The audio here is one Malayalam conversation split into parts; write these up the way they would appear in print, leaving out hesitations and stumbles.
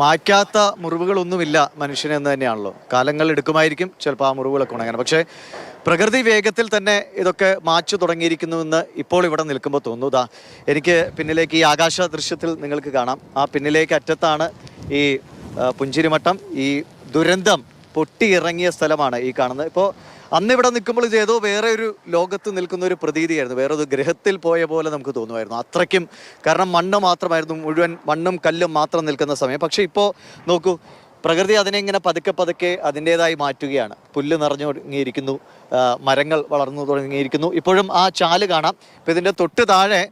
മായ്ക്കാത്ത മുറിവുകളൊന്നുമില്ല മനുഷ്യനെന്ന് തന്നെയാണല്ലോ. കാലങ്ങൾ എടുക്കുമായിരിക്കും ചിലപ്പോൾ ആ മുറിവുകളൊക്കെ ഉണങ്ങാൻ. പക്ഷേ പ്രകൃതി വേഗത്തിൽ തന്നെ ഇതൊക്കെ മാച്ചു തുടങ്ങിയിരിക്കുന്നുവെന്ന് ഇപ്പോൾ ഇവിടെ നിൽക്കുമ്പോൾ തോന്നുന്നു. എനിക്ക് പിന്നിലേക്ക് ഈ ആകാശ ദൃശ്യത്തിൽ നിങ്ങൾക്ക് കാണാം, ആ പിന്നിലേക്ക് അറ്റത്താണ് ഈ പുഞ്ചിരിമട്ടം. ഈ ദുരന്തം പൊട്ടിയിറങ്ങിയ സ്ഥലമാണ് ഈ കാണുന്നത്. ഇപ്പോൾ അന്നിവിടെ നിൽക്കുമ്പോൾ ഇത് ഏതോ വേറെ ഒരു ലോകത്ത് നിൽക്കുന്ന ഒരു പ്രതീതിയായിരുന്നു, വേറെ ഒരു ഗ്രഹത്തിൽ പോയ പോലെ നമുക്ക് തോന്നുമായിരുന്നു. അത്രയ്ക്കും, കാരണം മണ്ണ് മാത്രമായിരുന്നു, മുഴുവൻ മണ്ണും കല്ലും മാത്രം നിൽക്കുന്ന സമയം. പക്ഷെ ഇപ്പോൾ നോക്കൂ, പ്രകൃതി അതിനെ ഇങ്ങനെ പതുക്കെ പതുക്കെ അതിൻ്റെതായി മാറ്റുകയാണ്. പുല്ല് നിറഞ്ഞു തുടങ്ങിയിരിക്കുന്നു, മരങ്ങൾ വളർന്നു തുടങ്ങിയിരിക്കുന്നു. ഇപ്പോഴും ആ ചാല് കാണാം. ഇപ്പം ഇതിൻ്റെ തൊട്ട് താഴെ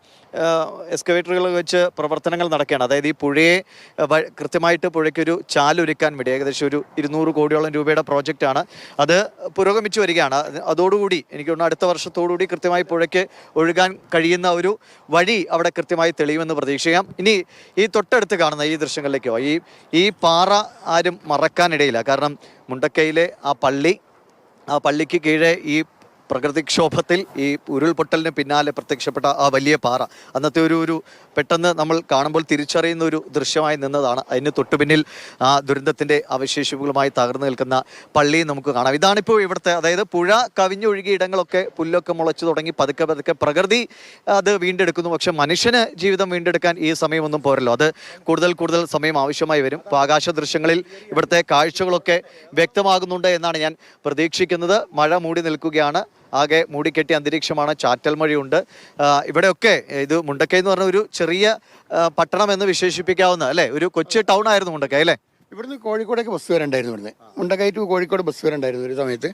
എക്സ്കവേറ്ററുകൾ വെച്ച് പ്രവർത്തനങ്ങൾ നടക്കുകയാണ്. അതായത് ഈ പുഴയെ കൃത്യമായിട്ട് പുഴയ്ക്കൊരു ചാലൊരുക്കാൻ വേണ്ടി ഏകദേശം ഒരു 200 കോടിയോളം രൂപയുടെ പ്രോജക്റ്റാണ്. അത് പുരോഗമിച്ചു വരികയാണ്. അതോടുകൂടി എനിക്ക് തോന്നുന്നു അടുത്ത വർഷത്തോടുകൂടി കൃത്യമായി പുഴയ്ക്ക് ഒഴുകാൻ കഴിയുന്ന ഒരു വഴി അവിടെ കൃത്യമായി തെളിയുമെന്ന് പ്രതീക്ഷിക്കാം. ഇനി ഈ തൊട്ടടുത്ത് കാണുന്ന ഈ ദൃശ്യങ്ങളിലേക്കോ, ഈ പാറ ആരും മറക്കാനിടയില്ല. കാരണം മുണ്ടക്കയിലെ ആ പള്ളിക്ക് കീഴെ ഈ പ്രകൃതിക്ഷോഭത്തിൽ ഈ ഉരുൾപൊട്ടലിന് പിന്നാലെ പ്രത്യക്ഷപ്പെട്ട ആ വലിയ പാറ അന്നത്തെ ഒരു പെട്ടെന്ന് നമ്മൾ കാണുമ്പോൾ തിരിച്ചറിയുന്ന ഒരു ദൃശ്യമായി നിന്നതാണ്. അതിന് തൊട്ടുപിന്നിൽ ആ ദുരന്തത്തിൻ്റെ അവശേഷിപ്പുകളുമായി തകർന്നു നിൽക്കുന്ന പള്ളി നമുക്ക് കാണാം. ഇതാണിപ്പോൾ ഇവിടുത്തെ, അതായത് പുഴ കവിഞ്ഞൊഴുകിയ ഇടങ്ങളൊക്കെ പുല്ലൊക്കെ മുളച്ചു തുടങ്ങി പതുക്കെ പതുക്കെ പ്രകൃതി അത് വീണ്ടെടുക്കുന്നു. പക്ഷെ മനുഷ്യന് ജീവിതം വീണ്ടെടുക്കാൻ ഈ സമയമൊന്നും പോരല്ലോ, അത് കൂടുതൽ സമയം ആവശ്യമായി വരും. ഇപ്പോൾ ആകാശ ദൃശ്യങ്ങളിൽ ഇവിടുത്തെ കാഴ്ചകളൊക്കെ വ്യക്തമാകുന്നുണ്ട് എന്നാണ് ഞാൻ പ്രതീക്ഷിക്കുന്നത്. മഴ മൂടി നിൽക്കുകയാണ്, ആകെ മൂടിക്കെട്ടിയ അന്തരീക്ഷമാണ്, ചാറ്റൽ മഴയുണ്ട് ഇവിടെയൊക്കെ. ഇത് മുണ്ടക്കൈ എന്ന് പറഞ്ഞ ഒരു ചെറിയ പട്ടണം എന്ന് വിശേഷിപ്പിക്കാവുന്ന, അല്ലേ, ഒരു കൊച്ചു ടൗൺ ആയിരുന്നു മുണ്ടക്കൈ, അല്ലേ? ഇവിടുന്ന് കോഴിക്കോടേക്ക് ബസ് വരണ്ടായിരുന്നു, ഇവിടുന്ന് മുണ്ടക്കൈ ടു കോഴിക്കോട് ബസ് വരണ്ടായിരുന്നു ഒരു സമയത്ത്.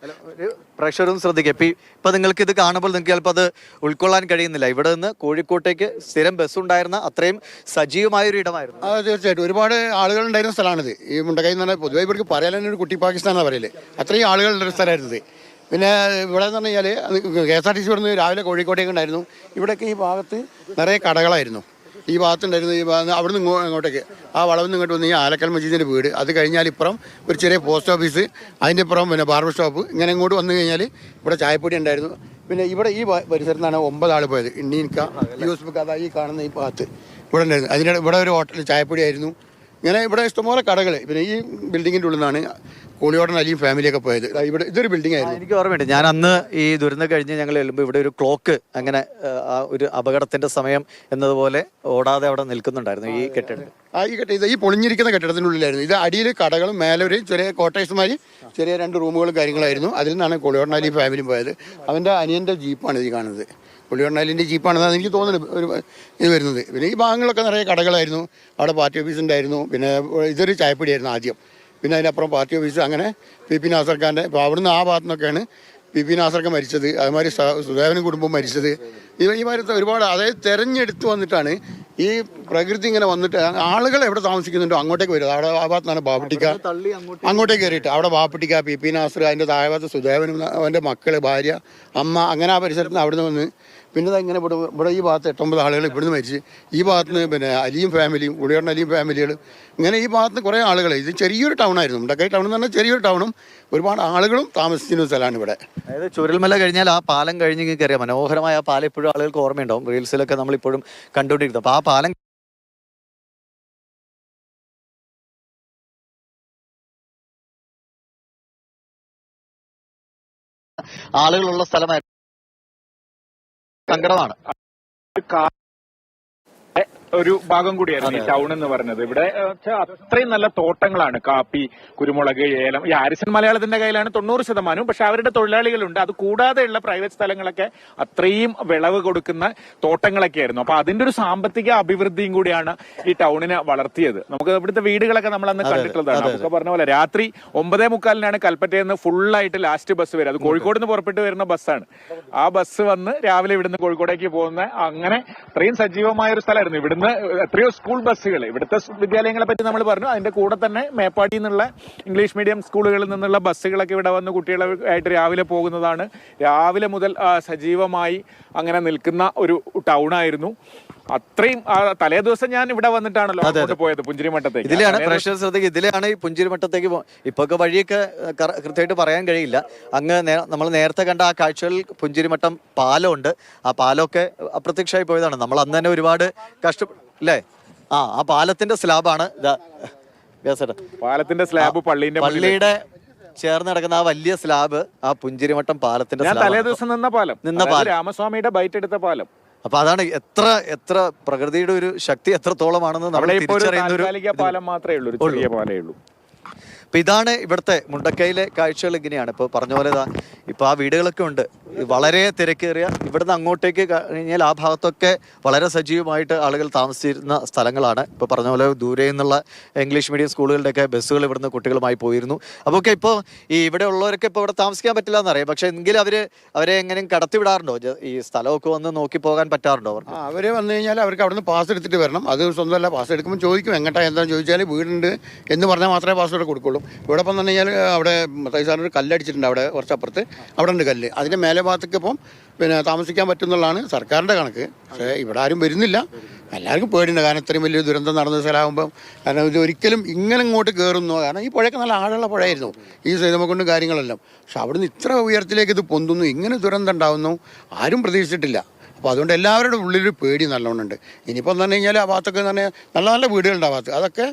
പ്രഷറും ശ്രദ്ധിക്കുക. ഇപ്പം നിങ്ങൾക്ക് ഇത് കാണുമ്പോൾ നിങ്ങൾക്ക് ചിലപ്പോൾ അത് ഉൾക്കൊള്ളാൻ കഴിയുന്നില്ല. ഇവിടെ നിന്ന് കോഴിക്കോട്ടേക്ക് സ്ഥിരം ബസ് ഉണ്ടായിരുന്ന അത്രയും സജീവമായൊരു ഇടമായിരുന്നു. അത് തീർച്ചയായിട്ടും ഒരുപാട് ആളുകൾ ഉണ്ടായിരുന്ന സ്ഥലമാണിത്. ഈ മുണ്ടക്കൈ എന്ന് പറഞ്ഞാൽ പൊതുവെ ഇവർക്ക് പറയാൻ തന്നെ ഒരു കുട്ടി പാകിസ്ഥാനാണ് പറയല്, അത്രയും ആളുകളുള്ളൊരു സ്ഥലമായിരുന്നത്. പിന്നെ ഇവിടെ എന്ന് പറഞ്ഞു കഴിഞ്ഞാൽ KSRTC ഇവിടുന്ന് രാവിലെ കോഴിക്കോട്ടേക്ക് ഉണ്ടായിരുന്നു. ഇവിടെയൊക്കെ ഈ ഭാഗത്ത് നിറയെ കടകളായിരുന്നു. ഈ ഭാഗത്തുണ്ടായിരുന്നു. ഈ ഭാഗത്ത് അവിടുന്ന് ഇങ്ങോട്ടേക്ക് ആ വളവിൽ നിന്ന് ഇങ്ങോട്ട് വന്ന് ഈ ആലക്കൽ മജീദിൻ്റെ വീട്, അത് കഴിഞ്ഞാൽ ഇപ്പുറം ഒരു ചെറിയ പോസ്റ്റ് ഓഫീസ്, അതിൻ്റെ ഇപ്പുറം പിന്നെ ബാർബർ ഷോപ്പ്. ഇങ്ങനെ ഇങ്ങോട്ട് വന്നു കഴിഞ്ഞാൽ ഇവിടെ ചായപ്പൊടി ഉണ്ടായിരുന്നു. പിന്നെ ഇവിടെ ഈ പരിസരത്ത് നിന്നാണ് 9 ആൾ പോയത്. ഇന്നീൻക യൂസ്ഫ് കഥ ഈ കാണുന്ന ഈ ഭാഗത്ത് ഇവിടെ ഉണ്ടായിരുന്നു. അതിൻ്റെ ഇവിടെ ഒരു ഹോട്ടൽ ചായപ്പൊടി ആയിരുന്നു. ഇങ്ങനെ ഇവിടെ ഇഷ്ടംപോലെ കടകൾ. പിന്നെ ഈ ബിൽഡിങ്ങിൻ്റെ ഉള്ളിൽ നിന്നാണ് കോളിയോടൻ അലിയും ഫാമിലിയൊക്കെ പോയത്. ഇവിടെ ഇതൊരു ബിൽഡിംഗ് ആയിരുന്നു. എനിക്ക് ഓർമ്മയുണ്ട്, ഞാൻ അന്ന് ഈ ദുരന്തം കഴിഞ്ഞ് ഞങ്ങൾ ചെല്ലുമ്പോൾ ഇവിടെ ഒരു ക്ലോക്ക് അങ്ങനെ ആ ഒരു അപകടത്തിന്റെ സമയം എന്നതുപോലെ ഓടാതെ അവിടെ നിൽക്കുന്നുണ്ടായിരുന്നു ഈ കെട്ടിടം. ഈ പൊളിഞ്ഞിരിക്കുന്ന കെട്ടിടത്തിനുള്ളിലായിരുന്നു. ഇത് അടിയിൽ കടകളും മേലെ ഒരു ചെറിയ കോട്ടേഴ്സുമാരി ചെറിയ 2 റൂമുകളും കാര്യങ്ങളായിരുന്നു. അതിൽ നിന്നാണ് കോളിയോടൻ അലി ഫാമിലിയും പോയത്. അവൻ്റെ അനിയൻ്റെ ജീപ്പാണ് ഈ കാണുന്നത്. കോളിയോടൻ അലിൻ്റെ ജീപ്പാണെന്നാണ് എനിക്ക് തോന്നുന്നത് ഒരു ഇത് വരുന്നത്. പിന്നെ ഈ ഭാഗങ്ങളൊക്കെ നിറയെ കടകളായിരുന്നു. അവിടെ പാർട്ടി ഓഫീസ് ഉണ്ടായിരുന്നു. പിന്നെ ഇതൊരു ചായപ്പൊടിയായിരുന്നു ആദ്യം. പിന്നെ അതിനപ്പുറം പാർട്ടി ഓഫീസ്. അങ്ങനെ PP നാസർ ഖാൻ്റെ, ഇപ്പോൾ അവിടുന്ന് ആ ഭാഗത്തു നിന്നൊക്കെയാണ് PP നാസർ ഖാൻ മരിച്ചത്. അതുമാതിരി സുധേവനും കുടുംബം മരിച്ചത്. ഈ മാതിരത്തെ ഒരുപാട്, അതായത് തെരഞ്ഞെടുത്ത് വന്നിട്ടാണ് ഈ പ്രകൃതി ഇങ്ങനെ വന്നിട്ട് ആളുകൾ എവിടെ താമസിക്കുന്നുണ്ടോ അങ്ങോട്ടേക്ക് വരും. അവിടെ ആ ഭാഗത്താണ് ബാപ്പട്ടിക്ക, അങ്ങോട്ടേക്ക് കയറിയിട്ട് അവിടെ ബാപ്പട്ടിക്ക, PP നാസർ, അതിൻ്റെ താഴെ ഭാഗത്ത് സുധേവനും അവൻ്റെ മക്കൾ, ഭാര്യ, അമ്മ, അങ്ങനെ ആ പരിസരത്ത് നിന്ന് അവിടുന്ന് വന്ന് പിന്നെ ഇങ്ങനെ ഇവിടെ ഈ ഭാഗത്ത് 8-9 ആളുകൾ ഇവിടുന്ന് മരിച്ച്. ഈ ഭാഗത്ത് നിന്ന് പിന്നെ അലിയും ഫാമിലിയും കോളിയോടൻ അലിയും ഫാമിലികൾ, ഇങ്ങനെ ഈ ഭാഗത്ത് കുറേ ആളുകൾ. ഇത് ചെറിയൊരു ടൗണായിരുന്നു. മുണ്ടക്കൈ ടൗൺ എന്ന് പറഞ്ഞാൽ ചെറിയൊരു ടൗണും ഒരുപാട് ആളുകളും താമസിക്കുന്ന സ്ഥലമാണ് ഇവിടെ. അതായത് ചുരൽമല കഴിഞ്ഞാൽ ആ പാലം കഴിഞ്ഞ് കയറിയാൽ മനോഹരമായ ആ പാലം ഇപ്പോഴും ആളുകൾക്ക് ഓർമ്മയുണ്ടാവും. റീൽസിലൊക്കെ നമ്മളിപ്പോഴും കണ്ടുകൊണ്ടിരിക്കുന്നത്. അപ്പോൾ ആ പാലം ആളുകളുള്ള സ്ഥലമായിരുന്നു. സങ്കടമാണ്. ഒരു ഭാഗം കൂടിയായിരുന്നു ഈ ടൗൺ എന്ന് പറഞ്ഞത്. ഇവിടെ അത്രയും നല്ല തോട്ടങ്ങളാണ്, കാപ്പി, കുരുമുളക്, ഏലം. ഈ ഹാരിസൺ മലയാളത്തിന്റെ കയ്യിലാണ് 90%. പക്ഷെ അവരുടെ തൊഴിലാളികളുണ്ട്. അത് കൂടാതെയുള്ള പ്രൈവറ്റ് സ്ഥലങ്ങളൊക്കെ അത്രയും വിളവ് കൊടുക്കുന്ന തോട്ടങ്ങളൊക്കെ ആയിരുന്നു. അപ്പൊ അതിന്റെ ഒരു സാമ്പത്തിക അഭിവൃദ്ധിയും കൂടിയാണ് ഈ ടൗണിനെ വളർത്തിയത്. നമുക്ക് ഇവിടുത്തെ വീടുകളൊക്കെ നമ്മൾ അന്ന് കണ്ടിട്ടുള്ളതാണ്. നമുക്ക് പറഞ്ഞ പോലെ രാത്രി 9:45 കൽപ്പറ്റയിൽ നിന്ന് ഫുള്ളായിട്ട് ലാസ്റ്റ് ബസ് വരും. അത് കോഴിക്കോട് നിന്ന് പുറപ്പെട്ട് വരുന്ന ബസ്സാണ്. ആ ബസ് വന്ന് രാവിലെ ഇവിടുന്ന് കോഴിക്കോടേക്ക് പോകുന്ന, അങ്ങനെ അത്രയും സജീവമായ ഒരു സ്ഥലമായിരുന്നു. ഇവിടുന്ന് എത്രയോ സ്കൂൾ ബസ്സുകൾ, ഇവിടുത്തെ വിദ്യാലയങ്ങളെ പറ്റി നമ്മൾ പറഞ്ഞു. അതിന്റെ കൂടെ തന്നെ മേപ്പാടിയിൽ നിന്നുള്ള ഇംഗ്ലീഷ് മീഡിയം സ്കൂളുകളിൽ നിന്നുള്ള ബസ്സുകളൊക്കെ ഇവിടെ വന്ന് കുട്ടികളായിട്ട് രാവിലെ പോകുന്നതാണ്. രാവിലെ മുതൽ സജീവമായി അങ്ങനെ നിൽക്കുന്ന ഒരു ടൗൺ ആയിരുന്നു. അത്രയും തലേ ദിവസം ഞാൻ ഇവിടെ വന്നിട്ടാണല്ലോ അങ്ങോട്ട് പോയത്, പുഞ്ചിരിമട്ടത്തേക്ക്. ഇതിലാണ് പ്രേക്ഷകർ ശ്രദ്ധിക്കുക, ഇതിലാണ് ഈ പുഞ്ചിരിമട്ടത്തേക്ക് ഇപ്പൊ വഴിയൊക്കെ കൃത്യമായിട്ട് പറയാൻ കഴിയില്ല. അങ്ങ് നമ്മൾ നേരത്തെ കണ്ട ആ കാഴ്ചകളിൽ പുഞ്ചിരിമട്ടം പാലമുണ്ട്. ആ പാലമൊക്കെ അപ്രത്യക്ഷമായി പോയതാണ്. നമ്മൾ അന്ന് തന്നെ ഒരുപാട് കഷ്ടപ്പെട്ടു, അല്ലേ? ആ പാലത്തിന്റെ സ്ലാബാണ് വ്യാസേട്ടാ പാലത്തിന്റെ സ്ലാബ് പള്ളിയുടെ ചേർന്ന് കിടക്കുന്ന ആ വലിയ സ്ലാബ് ആ പുഞ്ചിരിമട്ടം പാലത്തിന്റെ ഞാൻ തലേ സ്ലാബ്. ദിവസം നിന്ന പാലം, രാമസ്വാമിയുടെ ബൈറ്റ് എടുത്ത പാലം. അപ്പൊ അതാണ് എത്ര പ്രകൃതിയുടെ ഒരു ശക്തി എത്രത്തോളമാണെന്ന് നമ്മൾ അവിടെ ഇപ്പൊ ഒരു തിരിച്ചറിയുന്ന ഒരു താൽക്കാലിക പാലം മാത്രമേ ഉള്ളൂ, ഒരു ചെറിയ പാലേ ഉള്ളൂ. അപ്പൊ ഇതാണ് ഇവിടുത്തെ മുണ്ടക്കയിലെ കാഴ്ചകൾ ഇങ്ങനെയാണ്. ഇപ്പൊ പറഞ്ഞ പോലെ ഇപ്പൊ ആ വീടുകളൊക്കെ ഉണ്ട്, വളരെ തിരക്കേറിയ. ഇവിടുന്ന് അങ്ങോട്ടേക്ക് കഴിഞ്ഞാൽ ആ ഭാഗത്തൊക്കെ വളരെ സജീവമായിട്ട് ആളുകൾ താമസിച്ചിരുന്ന സ്ഥലങ്ങളാണ്. ഇപ്പൊ പറഞ്ഞ പോലെ ദൂരെ നിന്നുള്ള ഇംഗ്ലീഷ് മീഡിയം സ്കൂളുകളുടെയൊക്കെ ബസ്സുകൾ ഇവിടുന്ന് കുട്ടികളുമായി പോയിരുന്നു. അപ്പോൾ ഒക്കെ ഇപ്പോൾ ഈ ഇവിടെ ഉള്ളവരൊക്കെ ഇപ്പോൾ ഇവിടെ താമസിക്കാൻ പറ്റില്ല എന്നറിയാം. പക്ഷെ എങ്കിലും അവരെ എങ്ങനെയും കടത്തിവിടാറുണ്ടോ? ഈ സ്ഥലമൊക്കെ വന്ന് നോക്കി പോകാൻ പറ്റാറുണ്ടോ അവർക്ക്? അവര് വന്നു കഴിഞ്ഞാൽ അവർക്ക് അവിടുന്ന് പാസ് എടുത്തിട്ട് വരണം. അത് സ്വന്തമല്ല, പാസ് എടുക്കുമ്പോൾ ചോദിക്കും എങ്ങോട്ടാ എന്താണെന്ന് ചോദിച്ചാൽ വീടുണ്ട് എന്ന് പറഞ്ഞാൽ മാത്രമേ പാസ്വേഡ് കൊടുക്കുള്ളൂ. ഇവിടെ പറഞ്ഞു കഴിഞ്ഞാൽ അവിടെ തൈസാറിനൊരു കല്ലടിച്ചിട്ടുണ്ട്, അവിടെ കുറച്ചപ്പുറത്ത് അവിടെ ഉണ്ട് കല്ല്. അതിൻ്റെ മേലെ ഭാഗത്തേക്ക് ഇപ്പം താമസിക്കാൻ പറ്റുന്നുള്ളതാണ് സർക്കാരിൻ്റെ കണക്ക്. പക്ഷേ ഇവിടെ ആരും വരുന്നില്ല. എല്ലാവർക്കും പേടിയുണ്ട്, കാരണം ഇത്രയും വലിയ ദുരന്തം നടന്ന സ്ഥലമാകുമ്പം. കാരണം ഇത് ഒരിക്കലും ഇങ്ങനെ ഇങ്ങോട്ട് കയറുന്നു. കാരണം ഈ പുഴയൊക്കെ നല്ല ആഴമുള്ള പുഴയായിരുന്നു, ഈ സൈതമ കൊണ്ട് കാര്യങ്ങളെല്ലാം. പക്ഷെ അവിടുന്ന് ഇത്ര ഉയരത്തിലേക്ക് ഇത് പൊന്തുന്നു, ഇങ്ങനെ ദുരന്തം ഉണ്ടാകുന്നു ആരും പ്രതീക്ഷിച്ചിട്ടില്ല. അപ്പോൾ അതുകൊണ്ട് എല്ലാവരുടെ ഉള്ളിലൊരു പേടി നല്ലോണം ഉണ്ട്. ഇനിയിപ്പോൾ എന്ന് പറഞ്ഞു കഴിഞ്ഞാൽ ആ ഭാഗത്തൊക്കെ തന്നെ നല്ല നല്ല വീടുകളുണ്ട് ആ ഭാഗത്ത്, അതൊക്കെ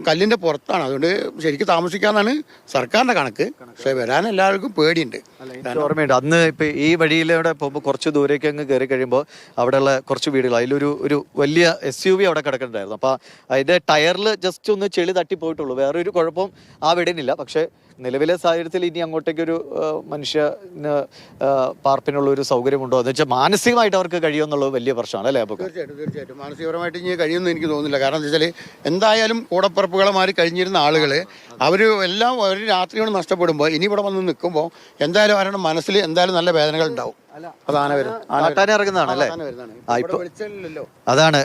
കല്ലിൻ്റെ പുറത്താണ്. അതുകൊണ്ട് ശരിക്കും താമസിക്കാന്നാണ് സർക്കാരിൻ്റെ കണക്ക്. പക്ഷേ വരാൻ എല്ലാവർക്കും പേടിയുണ്ട്. ഓർമ്മയുണ്ട് അന്ന് ഇപ്പൊ ഈ വഴിയിലൂടെ പോകുമ്പോൾ കുറച്ച് ദൂരേക്ക് അങ്ങ് കയറി കഴിയുമ്പോൾ അവിടെയുള്ള കുറച്ച് വീടുകൾ, അതിലൊരു വലിയ SUV അവിടെ കിടക്കുന്നുണ്ടായിരുന്നു. അപ്പൊ അതിന്റെ ടയറിൽ ജസ്റ്റ് ഒന്ന് ചെളി തട്ടി പോയിട്ടുള്ളൂ, വേറെ ഒരു കുഴപ്പവും ആ വീടിനില്ല. പക്ഷെ നിലവിലെ സാഹചര്യത്തിൽ ഇനി അങ്ങോട്ടേക്കൊരു മനുഷ്യന് പാർപ്പിനുള്ള ഒരു സൗകര്യമുണ്ടോ എന്ന് വെച്ചാൽ മാനസികമായിട്ട് അവർക്ക് കഴിയുമെന്നുള്ളത് വലിയ പ്രശ്നമാണ് അല്ലേ? അപ്പോൾ തീർച്ചയായിട്ടും മാനസികപരമായിട്ട് ഇനി കഴിയുമെന്ന് എനിക്ക് തോന്നുന്നില്ല. കാരണം എന്താ വെച്ചാൽ എന്തായാലും കൂടപ്പിറപ്പുകളെ മാറി കഴിഞ്ഞിരുന്ന ആളുകൾ അവർ എല്ലാം ഒരു രാത്രിയോട് നഷ്ടപ്പെടുമ്പോൾ ഇനി ഇവിടെ വന്ന് നിൽക്കുമ്പോൾ എന്തായാലും അവരുടെ മനസ്സിൽ എന്തായാലും നല്ല വേദനകൾ ഉണ്ടാവും. അതാണ് ഇറങ്ങുന്നതാണ് അല്ലേ? അതാണ്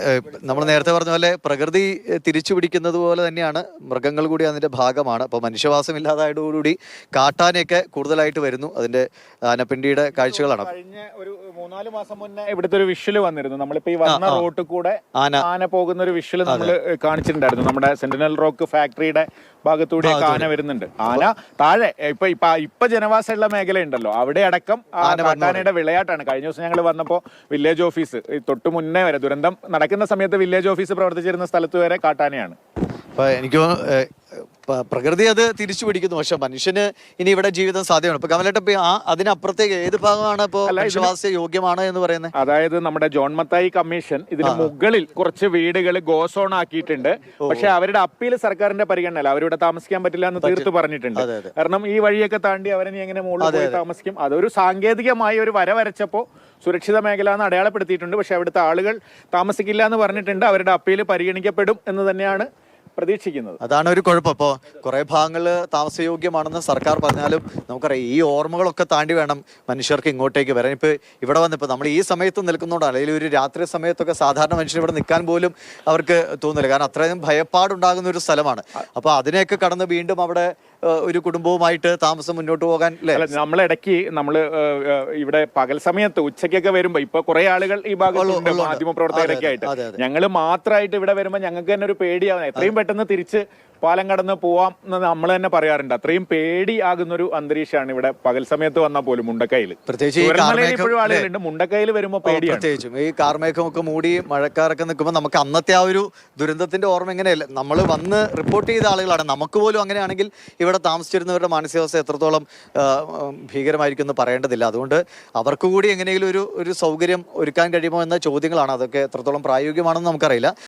നമ്മൾ നേരത്തെ പറഞ്ഞ പോലെ പ്രകൃതി തിരിച്ചു പിടിക്കുന്നത് പോലെ തന്നെയാണ് മൃഗങ്ങൾ കൂടി അതിന്റെ ഭാഗമാണ്. അപ്പോൾ മനുഷ്യവാസം ഇല്ലാതായതോടുകൂടി കാട്ടാനയൊക്കെ കൂടുതലായിട്ട് വരുന്നു. അതിന്റെ ആനപ്പിണ്ടിയുടെ കാഴ്ചകളാണ്. കഴിഞ്ഞ ഒരു 3-4 മാസം മുന്നേ ഇവിടുത്തെ ഒരു വിഷ്വല് വന്നിരുന്നു. നമ്മളിപ്പോ ഈ വന്ന റോട്ടിൽ കൂടെ ആന പോകുന്ന ഒരു വിഷ്വല് നമ്മൾ കാണിച്ചിട്ടുണ്ടായിരുന്നു. നമ്മുടെ സെന്റിനൽ റോക്ക് ഫാക്ടറിയുടെ ഭാഗത്തൂടെ ആന വരുന്നുണ്ട്. ആന താഴെ ഇപ്പൊ ജനവാസമുള്ള മേഖല ഉണ്ടല്ലോ, അവിടെ അടക്കം കാട്ടാനയുടെ വിളയാട്ടാണ്. കഴിഞ്ഞ ദിവസം ഞങ്ങൾ വന്നപ്പോൾ വില്ലേജ് ഓഫീസ് തൊട്ട് മുന്നേ വരെ ദുരന്തം നടക്കുന്ന സമയത്ത് വില്ലേജ് ഓഫീസ് പ്രവർത്തിച്ചിരുന്ന സ്ഥലത്ത് വരെ കാട്ടാനയാണ്. അപ്പൊ എനിക്ക് പ്രകൃതി അത് തിരിച്ചു പിടിക്കുന്നു. പക്ഷെ മനുഷ്യന് ഇനി ഇവിടെ ജീവിതം സാധ്യമാണ്. ഇപ്പൊ കമലേട്ട അതിനപ്പുറത്തേക്ക് ഏത് ഭാഗമാണ് ഇപ്പോ മനുഷ്യവാസ യോഗ്യമാണ് എന്ന് പറയുന്നത്? അതായത് നമ്മുടെ ജോൺ മത്തായി കമ്മീഷൻ ഇതിന് മുകളിൽ കുറച്ച് വീടുകൾ ഗോസോൺ ആക്കിയിട്ടുണ്ട്. പക്ഷെ അവരുടെ അപ്പീൽ സർക്കാരിന്റെ പരിഗണന, അവരിവിടെ താമസിക്കാൻ പറ്റില്ല എന്ന് തീർത്ത് പറഞ്ഞിട്ടുണ്ട്. കാരണം ഈ വഴിയൊക്കെ താണ്ടി അവരെ എങ്ങനെ മുകളിൽ പോയി താമസിക്കും? അതൊരു സാങ്കേതികമായി ഒരു വര വരച്ചപ്പോ സുരക്ഷിത മേഖല എന്ന് അടയാളപ്പെടുത്തിയിട്ടുണ്ട്. പക്ഷെ അവിടുത്തെ ആളുകൾ താമസിക്കില്ല എന്ന് പറഞ്ഞിട്ടുണ്ട്. അവരുടെ അപ്പീൽ പരിഗണിക്കപ്പെടും എന്ന് തന്നെയാണ് പ്രതീക്ഷിക്കുന്നത്. അതാണ് ഒരു കുഴപ്പം. ഇപ്പോൾ കുറെ ഭാഗങ്ങൾ താമസയോഗ്യമാണെന്ന് സർക്കാർ പറഞ്ഞാലും നമുക്കറിയാം ഈ ഓർമ്മകളൊക്കെ താണ്ടി വേണം മനുഷ്യർക്ക് ഇങ്ങോട്ടേക്ക് വരാൻ. ഇപ്പൊ ഇവിടെ വന്നിപ്പോ നമ്മൾ ഈ സമയത്ത് നിൽക്കുന്നതുകൊണ്ടാണ്, അല്ലെങ്കിൽ ഒരു രാത്രി സമയത്തൊക്കെ സാധാരണ മനുഷ്യർ ഇവിടെ നിൽക്കാൻ പോലും അവർക്ക് തോന്നില്ല. കാരണം അത്രയും ഭയപ്പാടുണ്ടാകുന്ന ഒരു സ്ഥലമാണ്. അപ്പൊ അതിനെയൊക്കെ കടന്ന് വീണ്ടും അവിടെ ഒരു കുടുംബവുമായിട്ട് താമസം മുന്നോട്ട് പോകാൻ നമ്മളിടയ്ക്ക് ഇവിടെ പകൽ സമയത്ത് ഉച്ചയ്ക്കൊക്കെ വരുമ്പോ ഇപ്പൊ കുറെ ആളുകൾ ഈ ഭാഗത്തുണ്ട്, മാധ്യമപ്രവർത്തകരൊക്കെ ആയിട്ട്. ഞങ്ങൾ മാത്രമായിട്ട് ഇവിടെ വരുമ്പോ ഞങ്ങൾക്ക് തന്നെ ഒരു പേടിയാവുന്ന, എത്രയും പെട്ടെന്ന് തിരിച്ച് പാലം കടന്ന് പോവാം എന്ന് നമ്മൾ തന്നെ പറയാറുണ്ട്. അത്രയും പേടിയാകുന്ന ഒരു അന്തരീക്ഷമാണ് ഇവിടെ പകൽ സമയത്ത് വന്നാൽ പോലും മുണ്ടക്കയിൽ. പ്രത്യേകിച്ച് ഇപ്പോഴും ആളുകളുണ്ട്, മുണ്ടക്കയിൽ വരുമ്പോ പേടിയാണ്. പ്രത്യേകിച്ചും ഈ കാർമേഘമൊക്കെ മൂടി മഴക്കാരൊക്കെ നിൽക്കുമ്പോൾ നമുക്ക് അന്നത്തെ ആ ഒരു ദുരന്തത്തിന്റെ ഓർമ്മ എങ്ങനെയല്ല. നമ്മൾ വന്ന് റിപ്പോർട്ട് ചെയ്ത ആളുകളാണ്. നമുക്ക് പോലും അങ്ങനെയാണെങ്കിൽ ഇവിടെ താമസിച്ചിരുന്നവരുടെ മാനസികാവസ്ഥ എത്രത്തോളം ഭീകരമായിരിക്കും എന്ന് പറയേണ്ടതില്ല. അതുകൊണ്ട് അവർക്ക് കൂടി എങ്ങനെയെങ്കിലും ഒരു സൗകര്യം ഒരുക്കാൻ കഴിയുമോ എന്ന ചോദ്യങ്ങളാണ്. അതൊക്കെ എത്രത്തോളം പ്രായോഗികമാണെന്ന് നമുക്കറിയില്ല.